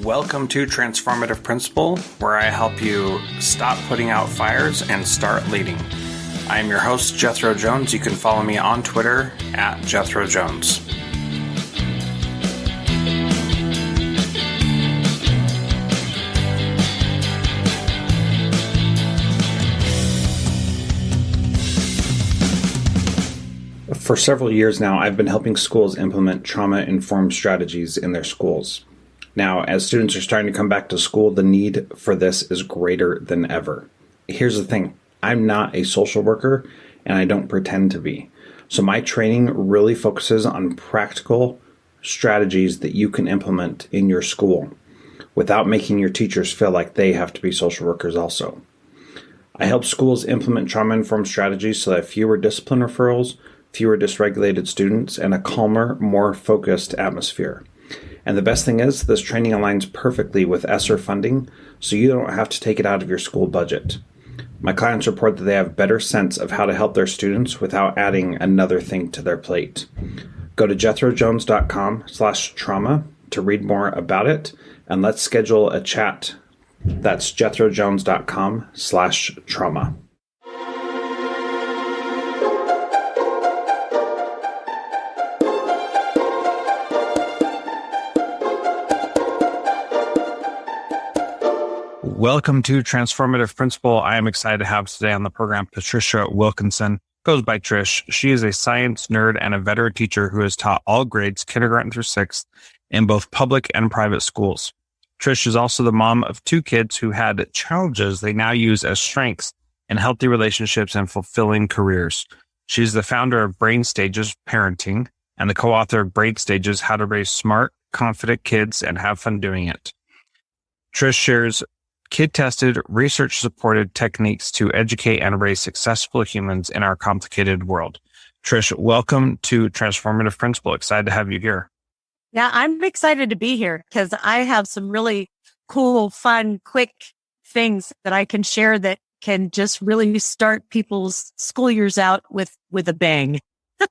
Welcome to Transformative Principal, where I help you stop putting out fires and start leading. I am your host, Jethro Jones. You can follow me on Twitter at Jethro Jones. For several years now, I've been helping schools implement trauma-informed strategies in their schools. Now, as students are starting to come back to school, the need for this is greater than ever. Here's the thing. I'm not a social worker, and I don't pretend to be. So my training really focuses on practical strategies that you can implement in your school without making your teachers feel like they have to be social workers also. I help schools implement trauma-informed strategies so that fewer discipline referrals, fewer dysregulated students, and a calmer, more focused atmosphere. And the best thing is, this training aligns perfectly with ESSER funding, so you don't have to take it out of your school budget. My clients report that they have better sense of how to help their students without adding another thing to their plate. Go to jethrojones.com/trauma to read more about it, and let's schedule a chat. That's jethrojones.com/trauma. Welcome to Transformative Principal. I am excited to have today on the program Trish Wilkinson, goes by Trish. She is a science nerd and a veteran teacher who has taught all grades, kindergarten through sixth, in both public and private schools. Trish is also the mom of two kids who had challenges they now use as strengths in healthy relationships and fulfilling careers. She is the founder of Brain Stages Parenting and the co-author of Brain Stages, How to Raise Smart, Confident Kids and Have Fun Doing It. Trish shares kid-tested, research-supported techniques to educate and raise successful humans in our complicated world. Trish, welcome to Transformative Principal. Excited to have you here. Yeah, I'm excited to be here because I have some really cool, fun, quick things that I can share that can just really start people's school years out with a bang.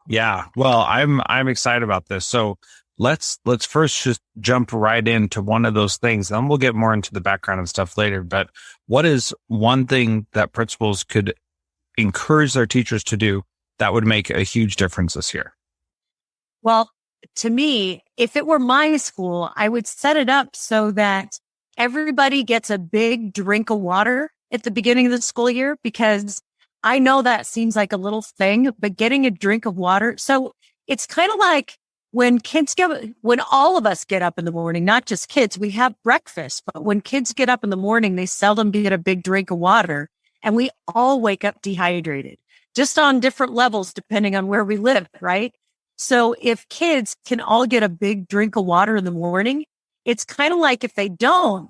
Yeah, well, I'm excited about this. So let's first just jump right into one of those things. Then we'll get more into the background and stuff later. But what is one thing that principals could encourage their teachers to do that would make a huge difference this year? Well, to me, if it were my school, I would set it up so that everybody gets a big drink of water at the beginning of the school year, because I know that seems like a little thing, but getting a drink of water. So it's kind of like when all of us get up in the morning, not just kids, we have breakfast, but when kids get up in the morning, they seldom get a big drink of water, and we all wake up dehydrated, just on different levels, depending on where we live, right? So if kids can all get a big drink of water in the morning, it's kind of like if they don't,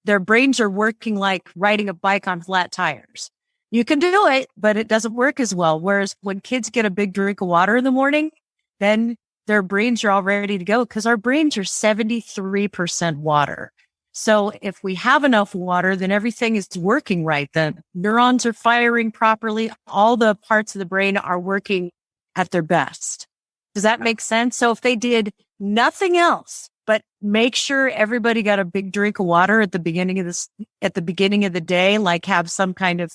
their brains are working like riding a bike on flat tires. You can do it, but it doesn't work as well. Whereas when kids get a big drink of water in the morning, then their brains are all ready to go, because our brains are 73% water. So if we have enough water, then everything is working right. The neurons are firing properly. All the parts of the brain are working at their best. Does that make sense? So if they did nothing else, but make sure everybody got a big drink of water at the beginning of the day, like have some kind of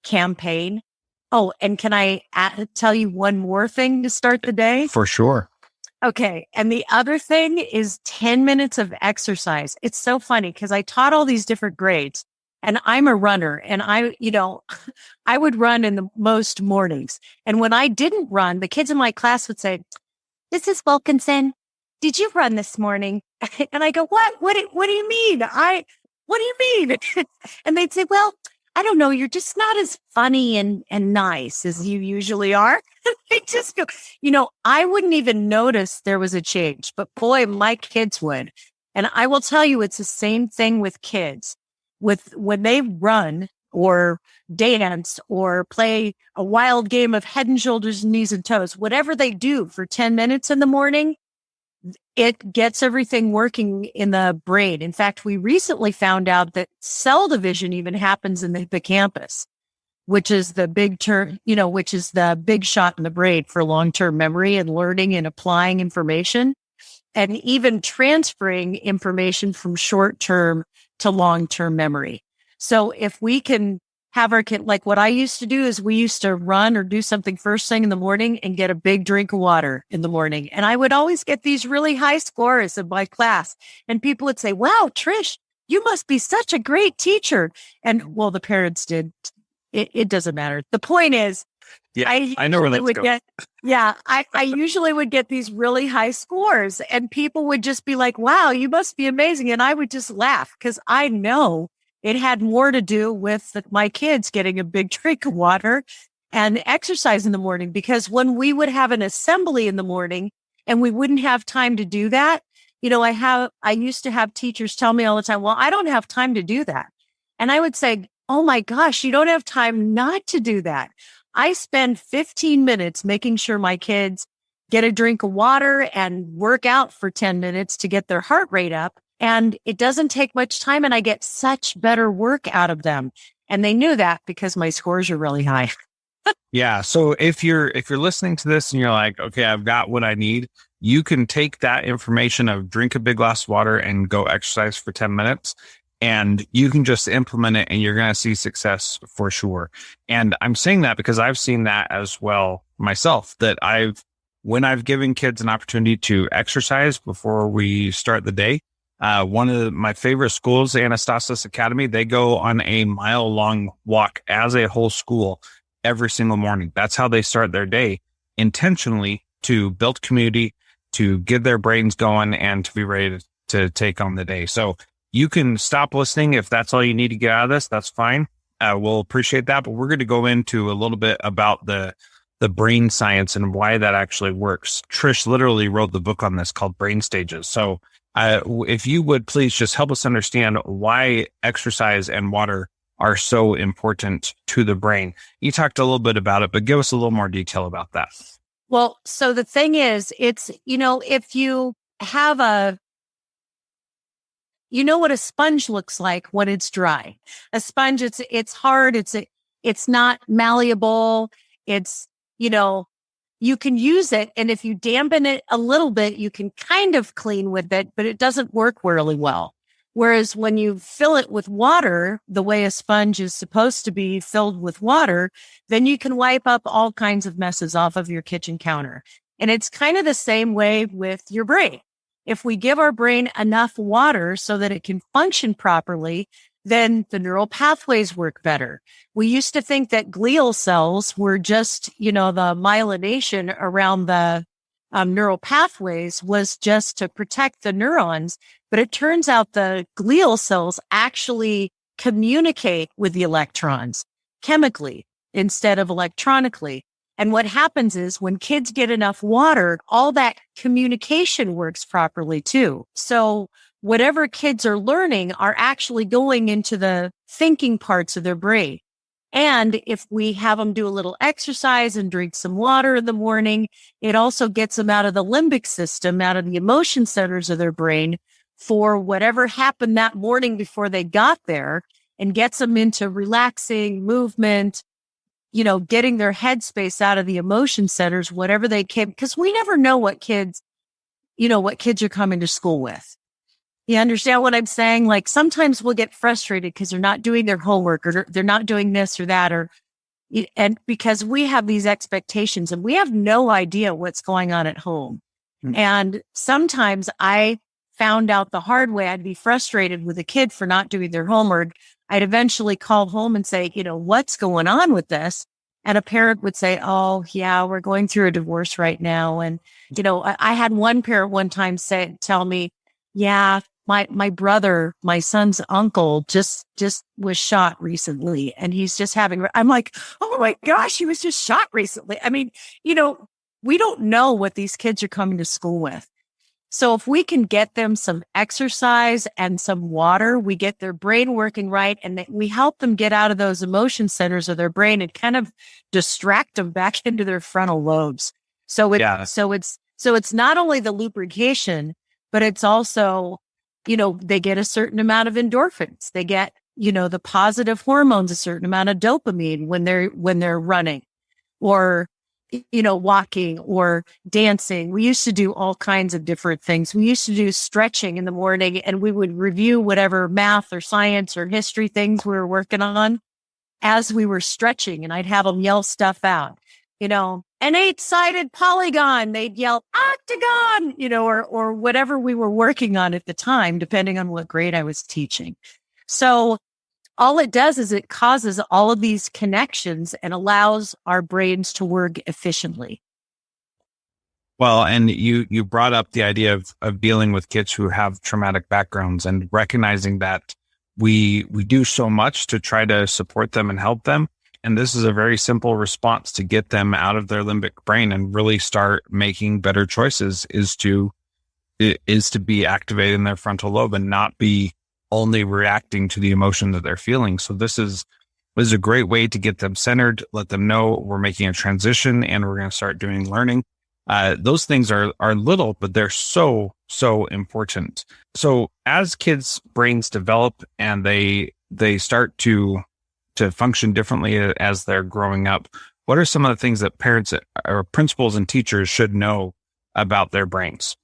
campaign. Oh, and can I tell you one more thing to start the day? For sure. Okay. And the other thing is 10 minutes of exercise. It's so funny because I taught all these different grades, and I'm a runner, and I would run in the most mornings. And when I didn't run, the kids in my class would say, "Mrs. Wilkinson, did you run this morning?" And I go, What do you mean? What do you mean? And they'd say, "Well, I don't know. You're just not as funny and nice as you usually are." I just go, I wouldn't even notice there was a change, but boy, my kids would. And I will tell you, it's the same thing with kids. When they run or dance or play a wild game of head and shoulders, knees and toes, whatever they do for 10 minutes in the morning, it gets everything working in the brain. In fact, we recently found out that cell division even happens in the hippocampus, which is the big shot in the brain for long-term memory and learning and applying information. and even transferring information from short-term to long-term memory. So if we can have our kid, like what I used to do is we used to run or do something first thing in the morning and get a big drink of water in the morning. And I would always get these really high scores in my class. And people would say, wow, Trish, you must be such a great teacher. And well, the parents did. It doesn't matter. The point is, yeah, I know where that's going. I usually would get these really high scores and people would just be like, wow, you must be amazing. And I would just laugh because I know it had more to do with my kids getting a big drink of water and exercise in the morning. Because when we would have an assembly in the morning and we wouldn't have time to do that, I used to have teachers tell me all the time, well, I don't have time to do that. And I would say, oh my gosh, you don't have time not to do that. I spend 15 minutes making sure my kids get a drink of water and work out for 10 minutes to get their heart rate up. And it doesn't take much time and I get such better work out of them. And they knew that because my scores are really high. Yeah. So if you're listening to this and you're like, okay, I've got what I need, you can take that information of drink a big glass of water and go exercise for 10 minutes. And you can just implement it and you're going to see success for sure. And I'm saying that because I've seen that as well myself, that when I've given kids an opportunity to exercise before we start the day, one of my favorite schools, Anastasis Academy, they go on a mile-long walk as a whole school every single morning. That's how they start their day, intentionally to build community, to get their brains going, and to be ready to take on the day. So you can stop listening if that's all you need to get out of this. That's fine. We'll appreciate that. But we're going to go into a little bit about the brain science and why that actually works. Trish literally wrote the book on this called Brain Stages. So if you would please just help us understand why exercise and water are so important to the brain. You talked a little bit about it, but give us a little more detail about that. Well, so the thing is, it's, if you have what a sponge looks like when it's dry. A sponge, it's hard. It's not malleable. It's, you can use it. And if you dampen it a little bit, you can kind of clean with it, but it doesn't work really well. Whereas when you fill it with water, the way a sponge is supposed to be filled with water, then you can wipe up all kinds of messes off of your kitchen counter. And it's kind of the same way with your brain. If we give our brain enough water so that it can function properly, then the neural pathways work better. We used to think that glial cells were just, the myelination around the neural pathways was just to protect the neurons. But it turns out the glial cells actually communicate with the electrons chemically instead of electronically. And what happens is when kids get enough water, all that communication works properly too. So whatever kids are learning are actually going into the thinking parts of their brain. And if we have them do a little exercise and drink some water in the morning, it also gets them out of the limbic system, out of the emotion centers of their brain for whatever happened that morning before they got there, and gets them into relaxing movement, getting their headspace out of the emotion centers, whatever they came, because we never know what kids are coming to school with. You understand what I'm saying? Like sometimes we'll get frustrated because they're not doing their homework or they're not doing this or that, and because we have these expectations and we have no idea what's going on at home. Mm-hmm. And sometimes I found out the hard way. I'd be frustrated with a kid for not doing their homework. I'd eventually call home and say, what's going on with this? And a parent would say, oh yeah, we're going through a divorce right now. And, I had one parent one time tell me, yeah, my brother, my son's uncle just was shot recently and he's just I'm like, oh my gosh, he was just shot recently. I mean, we don't know what these kids are coming to school with. So if we can get them some exercise and some water, we get their brain working right, and we help them get out of those emotion centers of their brain and kind of distract them back into their frontal lobes. So it's not only the lubrication, but it's also, they get a certain amount of endorphins. They get, the positive hormones, a certain amount of dopamine when they're running, or walking or dancing. We used to do all kinds of different things. We used to do stretching in the morning, and we would review whatever math or science or history things we were working on as we were stretching, and I'd have them yell stuff out. An 8-sided polygon, they'd yell octagon, or whatever we were working on at the time, depending on what grade I was teaching. So all it does is it causes all of these connections and allows our brains to work efficiently. Well, and you brought up the idea of dealing with kids who have traumatic backgrounds and recognizing that we do so much to try to support them and help them. And this is a very simple response to get them out of their limbic brain and really start making better choices is to be activated in their frontal lobe and not be only reacting to the emotion that they're feeling. So this is a great way to get them centered, let them know we're making a transition and we're going to start doing learning. Those things are little, but they're so important. So as kids' brains develop and they start to function differently as they're growing up, what are some of the things that parents or principals and teachers should know about their brains?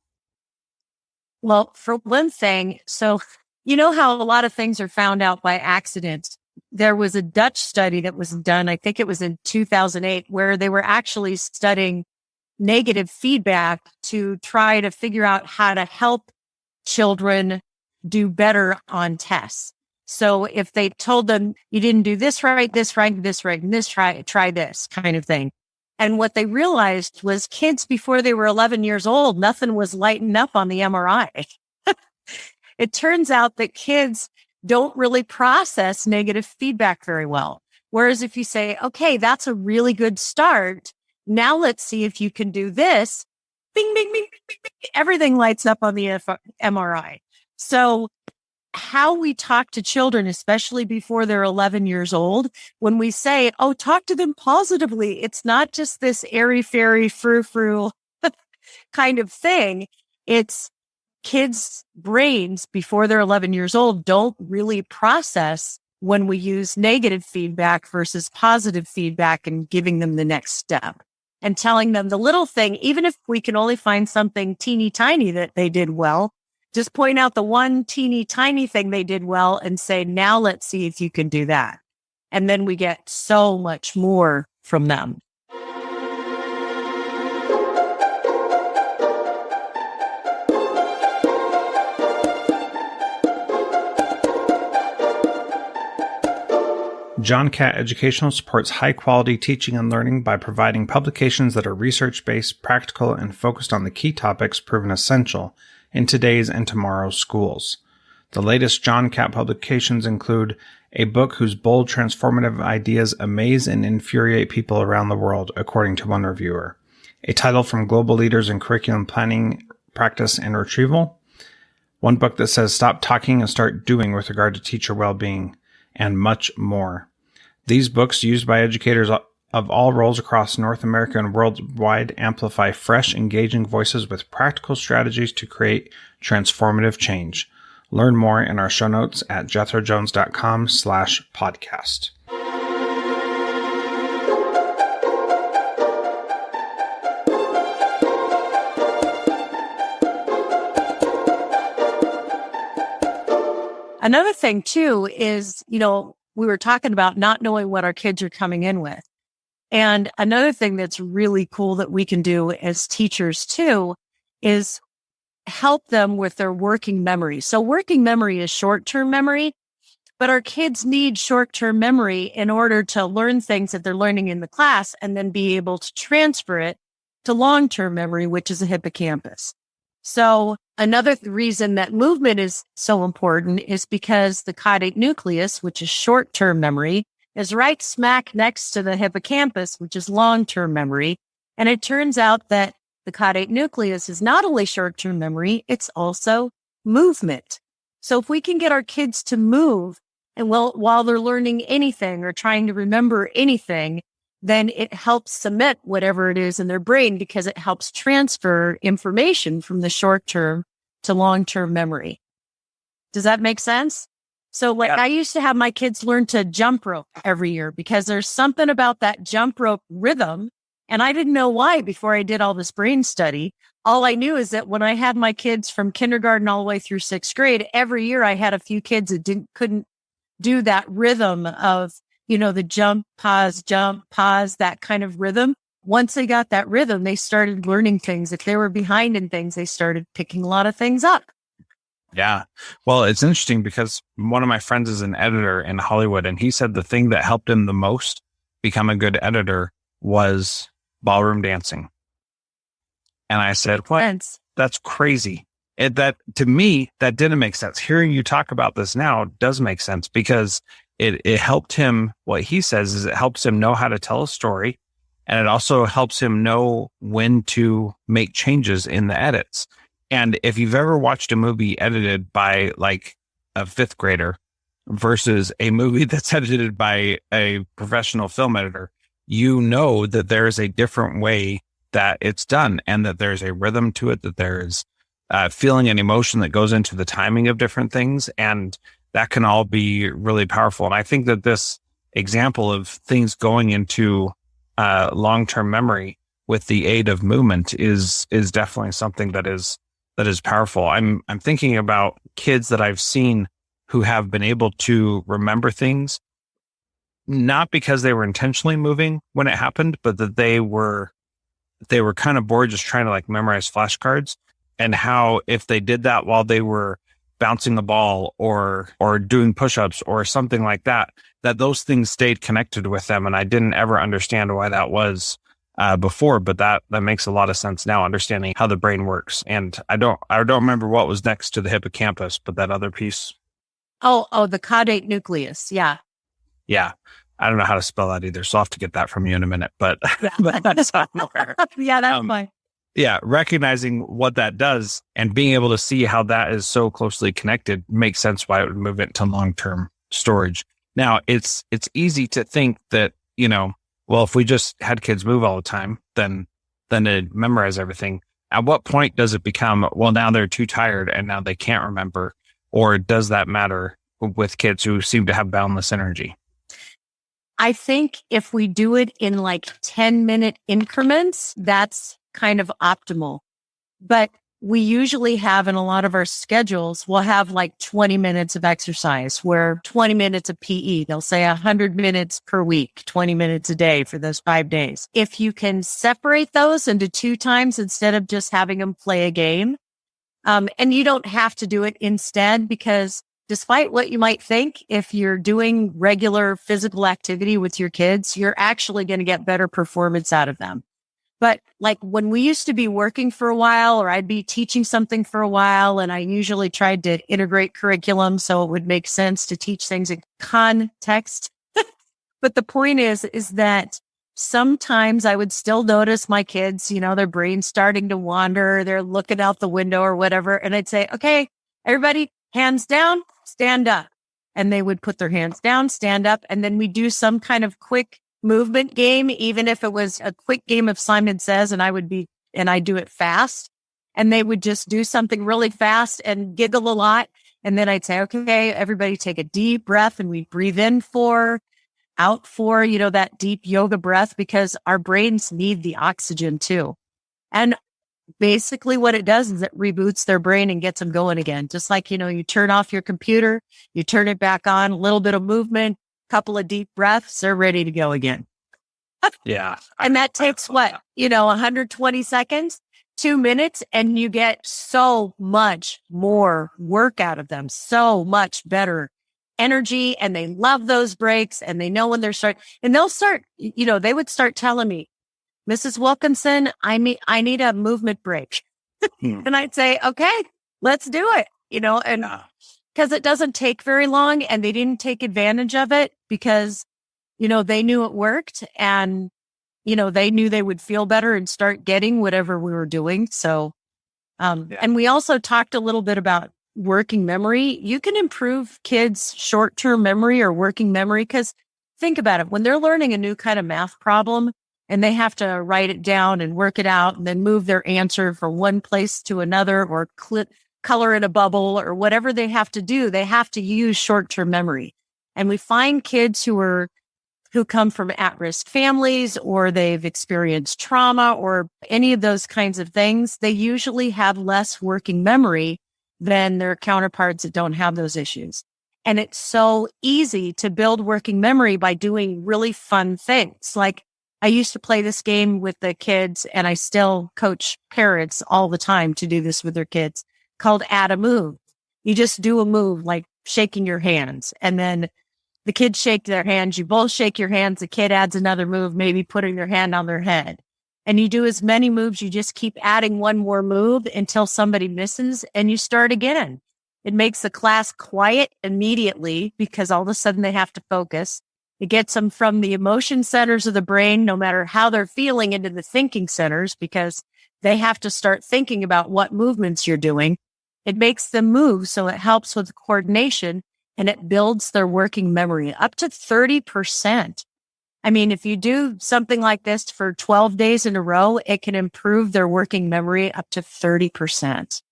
Well, for one thing, so how a lot of things are found out by accident. There was a Dutch study that was done, I think it was in 2008, where they were actually studying negative feedback to try to figure out how to help children do better on tests. So if they told them you didn't do this right, and this, try this kind of thing. And what they realized was kids before they were 11 years old, nothing was lighting up on the MRI. It turns out that kids don't really process negative feedback very well. Whereas if you say, okay, that's a really good start. Now let's see if you can do this. Bing, bing, bing, bing, bing. Everything lights up on the MRI. So how we talk to children, especially before they're 11 years old, when we say, oh, talk to them positively, it's not just this airy-fairy, frou-frou kind of thing. It's kids' brains before they're 11 years old don't really process when we use negative feedback versus positive feedback and giving them the next step and telling them the little thing, even if we can only find something teeny tiny that they did well, just point out the one teeny tiny thing they did well and say, now let's see if you can do that. And then we get so much more from them. John Catt Educational supports high-quality teaching and learning by providing publications that are research-based, practical, and focused on the key topics proven essential in today's and tomorrow's schools. The latest John Catt publications include a book whose bold, transformative ideas amaze and infuriate people around the world, according to one reviewer, a title from global leaders in curriculum planning, practice, and retrieval, one book that says stop talking and start doing with regard to teacher well-being, and much more. These books, used by educators of all roles across North America and worldwide, amplify fresh, engaging voices with practical strategies to create transformative change. Learn more in our show notes at jethrojones.com/podcast. Another thing too is, we were talking about not knowing what our kids are coming in with. And another thing that's really cool that we can do as teachers too is help them with their working memory. So working memory is short-term memory, but our kids need short-term memory in order to learn things that they're learning in the class and then be able to transfer it to long-term memory, which is a hippocampus. So another reason that movement is so important is because the caudate nucleus, which is short-term memory, is right smack next to the hippocampus, which is long-term memory. And it turns out that the caudate nucleus is not only short-term memory, it's also movement. So if we can get our kids to move and while they're learning anything or trying to remember anything, then it helps cement whatever it is in their brain because it helps transfer information from the short-term to long-term memory. Does that make sense? So I used to have my kids learn to jump rope every year because there's something about that jump rope rhythm And I didn't know why before I did all this brain study. All I knew is that when I had my kids from kindergarten all the way through sixth grade, every year I had a few kids that couldn't do that rhythm of, the jump, pause, that kind of rhythm. Once they got that rhythm, they started learning things. If they were behind in things, they started picking a lot of things up. Yeah. Well, it's interesting because one of my friends is an editor in Hollywood, and he said the thing that helped him the most become a good editor was ballroom dancing. And I said, what? That's crazy. That to me, that didn't make sense. Hearing you talk about this now does make sense because it helped him. What he says is it helps him know how to tell a story. And it also helps him know when to make changes in the edits. And if you've ever watched a movie edited by like a fifth grader versus a movie that's edited by a professional film editor, you know that there's a different way that it's done and that there's a rhythm to it, that there's feeling and emotion that goes into the timing of different things. And that can all be really powerful. And I think that this example of things going into long-term memory with the aid of movement is definitely something that is powerful. I'm thinking about kids that I've seen who have been able to remember things, not because they were intentionally moving when it happened, but that they were kind of bored just trying to like memorize flashcards, and how if they did that while they were bouncing the ball or doing push-ups or something like that, that those things stayed connected with them. And I didn't ever understand why that was before, but that makes a lot of sense now, understanding how the brain works. And I don't remember what was next to the hippocampus, but that other piece. Oh, the caudate nucleus. Yeah. Yeah. I don't know how to spell that either, so I'll have to get that from you in a minute, but that's somewhere. Yeah, that's fine. Yeah, recognizing what that does and being able to see how that is so closely connected makes sense why it would move it to long-term storage. Now, it's easy to think that, well, if we just had kids move all the time, then they'd memorize everything. At what point does it become, well, now they're too tired and now they can't remember? Or does that matter with kids who seem to have boundless energy? I think if we do it in like 10-minute increments, that's kind of optimal. But we usually have in a lot of our schedules, we'll have like 20 minutes of exercise, where 20 minutes of PE, they'll say 100 minutes per week, 20 minutes a day for those 5 days. If you can separate those into 2 times instead of just having them play a game, and you don't have to do it instead, because despite what you might think, if you're doing regular physical activity with your kids, you're actually going to get better performance out of them. But like when we used to be working for a while, or I'd be teaching something for a while, and I usually tried to integrate curriculum so it would make sense to teach things in context. But the point is that sometimes I would still notice my kids, their brain's starting to wander, they're looking out the window or whatever. And I'd say, okay, everybody, hands down, stand up. And they would put their hands down, stand up. And then we do some kind of quick movement game, even if it was a quick game of Simon Says, and I do it fast. And they would just do something really fast and giggle a lot. And then I'd say, okay, everybody take a deep breath, and we breathe in 4, out 4, that deep yoga breath, because our brains need the oxygen too. And basically what it does is it reboots their brain and gets them going again. Just like, you turn off your computer, you turn it back on, a little bit of movement, couple of deep breaths, they're ready to go again. Yeah. And that takes 120 seconds, 2 minutes, and you get so much more work out of them, so much better energy. And they love those breaks, and they know when they're starting, and they'll start, they would start telling me, Mrs. Wilkinson, I need a movement break. And I'd say, okay, let's do it, and because it doesn't take very long, and they didn't take advantage of it because, they knew it worked, and, they knew they would feel better and start getting whatever we were doing. So, and we also talked a little bit about working memory. You can improve kids' short-term memory or working memory, because think about it, when they're learning a new kind of math problem, and they have to write it down and work it out and then move their answer from one place to another, or color in a bubble, or whatever they have to do, they have to use short-term memory. And we find kids who are who come from at-risk families, or they've experienced trauma or any of those kinds of things, they usually have less working memory than their counterparts that don't have those issues. And it's so easy to build working memory by doing really fun things. Like, I used to play this game with the kids, and I still coach parents all the time to do this with their kids, called Add a Move. You just do a move like shaking your hands, and then the kids shake their hands. You both shake your hands. The kid adds another move, maybe putting their hand on their head. And you do as many moves. You just keep adding one more move until somebody misses, and you start again. It makes the class quiet immediately because all of a sudden they have to focus. It gets them from the emotion centers of the brain, no matter how they're feeling, into the thinking centers, because they have to start thinking about what movements you're doing. It makes them move, so it helps with coordination, and it builds their working memory up to 30%. I mean, if you do something like this for 12 days in a row, it can improve their working memory up to 30%.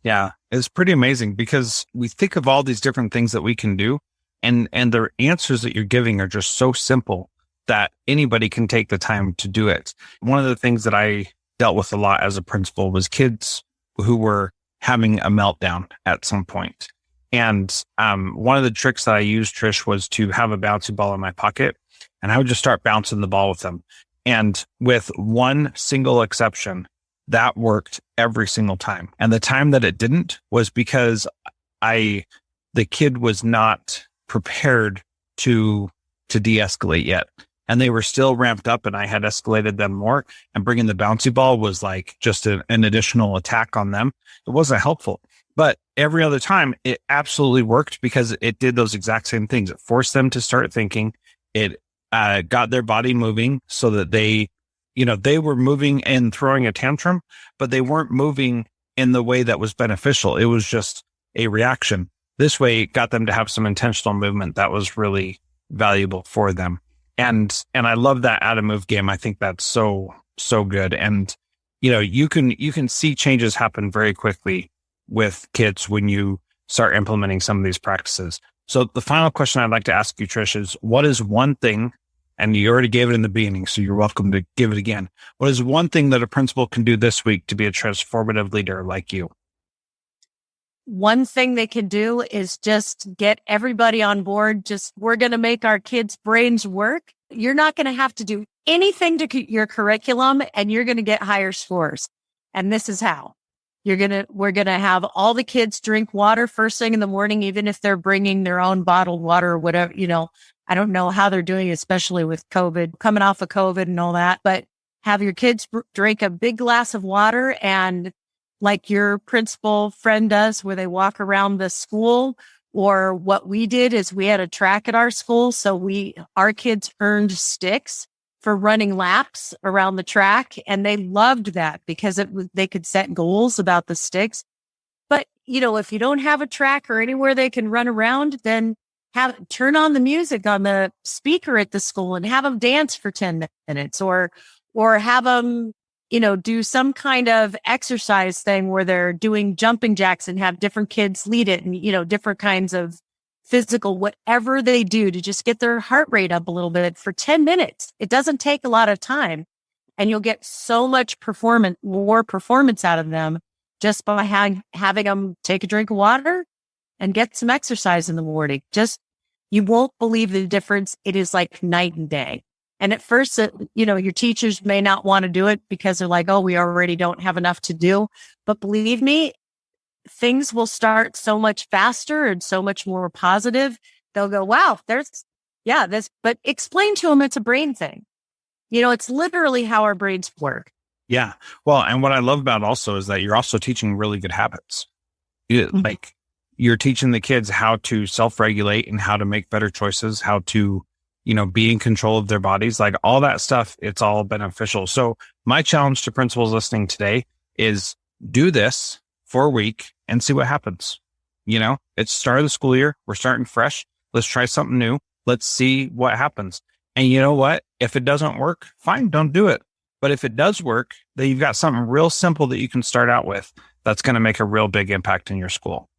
Yeah, it's pretty amazing because we think of all these different things that we can do, and the answers that you're giving are just so simple that anybody can take the time to do it. One of the things that I dealt with a lot as a principal was kids who were having a meltdown at some point. And one of the tricks that I used, Trish, was to have a bouncy ball in my pocket, and I would just start bouncing the ball with them. And with one single exception, that worked every single time. And the time that it didn't was because the kid was not prepared to de-escalate yet. And they were still ramped up, and I had escalated them more, and bringing the bouncy ball was like just an additional attack on them. It wasn't helpful. But every other time, it absolutely worked because it did those exact same things. It forced them to start thinking. It got their body moving so that they were moving and throwing a tantrum, but they weren't moving in the way that was beneficial. It was just a reaction. This way, it got them to have some intentional movement that was really valuable for them. And I love that Add a Move game. I think that's so good. And, you can see changes happen very quickly with kids when you start implementing some of these practices. So the final question I'd like to ask you, Trish, is what is one thing, and you already gave it in the beginning, so you're welcome to give it again. What is one thing that a principal can do this week to be a transformative leader like you? One thing they can do is just get everybody on board. We're going to make our kids' brains work. You're not going to have to do anything to your curriculum, and you're going to get higher scores. And this is how. We're going to have all the kids drink water first thing in the morning, even if they're bringing their own bottled water or whatever. I don't know how they're doing, especially with COVID, coming off of COVID and all that, but have your kids drink a big glass of water, and like your principal friend does, where they walk around the school. Or what we did is we had a track at our school. So our kids earned sticks for running laps around the track. And they loved that because they could set goals about the sticks. But, if you don't have a track or anywhere they can run around, then turn on the music on the speaker at the school and have them dance for 10 minutes or have them, do some kind of exercise thing where they're doing jumping jacks and have different kids lead it, and, different kinds of physical, whatever they do to just get their heart rate up a little bit for 10 minutes. It doesn't take a lot of time, and you'll get so much more performance out of them just by having them take a drink of water and get some exercise in the morning. You won't believe the difference. It is like night and day. And at first, your teachers may not want to do it because they're like, oh, we already don't have enough to do. But believe me, things will start so much faster and so much more positive. They'll go, wow, this, but explain to them it's a brain thing. It's literally how our brains work. Yeah. Well, and what I love about it also is that you're also teaching really good habits. Like you're teaching the kids how to self-regulate and how to make better choices, how to be in control of their bodies, like all that stuff. It's all beneficial. So my challenge to principals listening today is do this for a week and see what happens. It's start of the school year. We're starting fresh. Let's try something new. Let's see what happens. And you know what? If it doesn't work, fine, don't do it. But if it does work, then you've got something real simple that you can start out with that's going to make a real big impact in your school.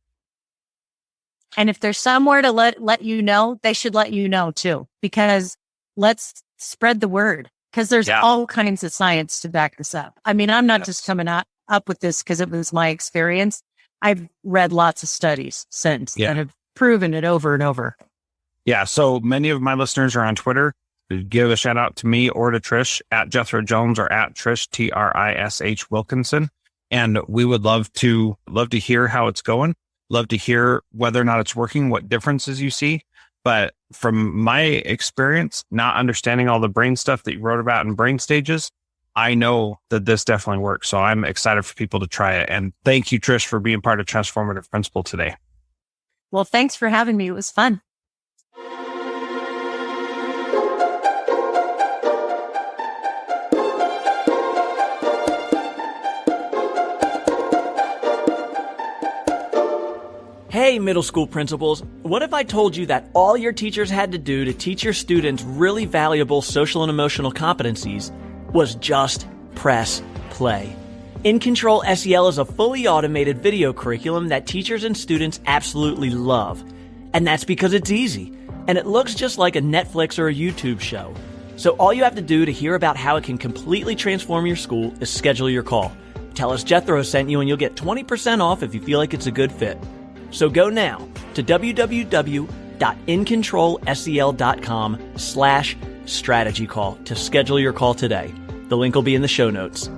And if there's somewhere to let you know, they should let you know too, because let's spread the word, because there's all kinds of science to back this up. I mean, I'm not just coming up with this because it was my experience. I've read lots of studies since that have proven it over and over. Yeah. So many of my listeners are on Twitter. Give a shout out to me or to Trish at Jethro Jones or at Trish, Trish Wilkinson. And we would love to hear how it's going. Love to hear whether or not it's working, what differences you see. But from my experience, not understanding all the brain stuff that you wrote about in Brain Stages, I know that this definitely works. So I'm excited for people to try it. And thank you, Trish, for being part of Transformative Principal today. Well, thanks for having me. It was fun. Hey, middle school principals, what if I told you that all your teachers had to do to teach your students really valuable social and emotional competencies was just press play? In Control SEL is a fully automated video curriculum that teachers and students absolutely love. And that's because it's easy, and it looks just like a Netflix or a YouTube show. So all you have to do to hear about how it can completely transform your school is schedule your call. Tell us Jethro sent you and you'll get 20% off if you feel like it's a good fit. So go now to www.incontrolsel.com/strategy call to schedule your call today. The link will be in the show notes.